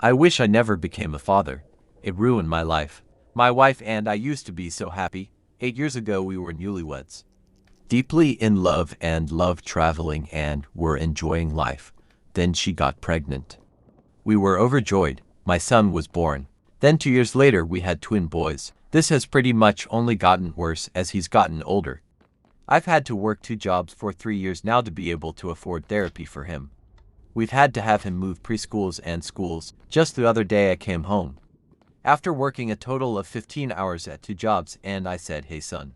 I wish I never became a father. It ruined my life. My wife and I used to be so happy. 8 years ago we were newlyweds. Deeply in love and loved traveling and were enjoying life. Then she got pregnant. We were overjoyed. My son was born. Then 2 years later we had twin boys. This has pretty much only gotten worse as he's gotten older. I've had to work 2 jobs for 3 years now to be able to afford therapy for him. We've had to have him move preschools and schools. Just the other day I came home after working a total of 15 hours at 2 jobs and I said, "Hey son."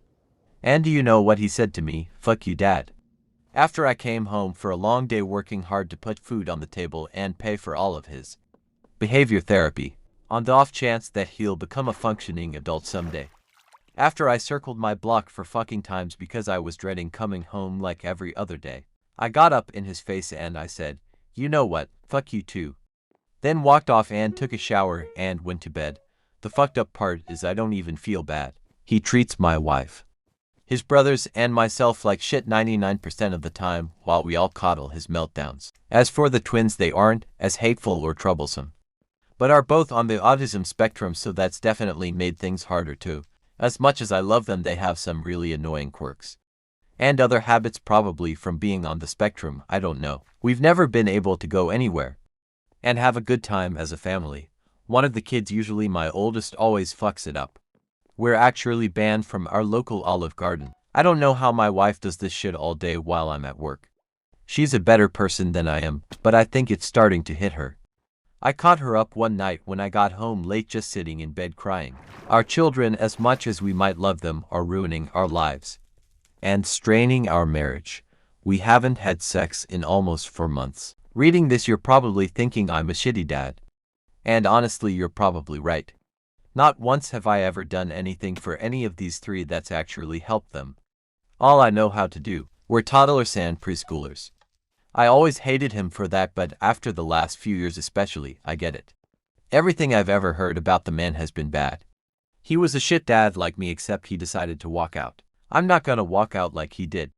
And do you know what he said to me? "Fuck you, dad." After I came home for a long day working hard to put food on the table and pay for all of his behavior therapy, on the off chance that he'll become a functioning adult someday. After I circled my block for fucking times because I was dreading coming home like every other day, I got up in his face and I said, "You know what, fuck you too." Then walked off and took a shower and went to bed. The fucked up part is I don't even feel bad. He treats my wife, his brothers and myself like shit 99% of the time while we all coddle his meltdowns. As for the twins, they aren't as hateful or troublesome, but are both on the autism spectrum, so that's definitely made things harder too. As much as I love them, they have some really annoying quirks. And other habits, probably from being on the spectrum, I don't know. We've never been able to go anywhere and have a good time as a family. One of the kids, usually my oldest, always fucks it up. We're actually banned from our local Olive Garden. I don't know how my wife does this shit all day while I'm at work. She's a better person than I am, but I think it's starting to hit her. I caught her up one night when I got home late, just sitting in bed crying. Our children, as much as we might love them, are ruining our lives and straining our marriage. We haven't had sex in almost 4 months. Reading this, you're probably thinking I'm a shitty dad. And honestly, you're probably right. Not once have I ever done anything for any of these three that's actually helped them. All I know how to do, we're toddlers and preschoolers. I always hated him for that, but after the last few years especially, I get it. Everything I've ever heard about the man has been bad. He was a shit dad like me, except he decided to walk out. I'm not gonna walk out like he did.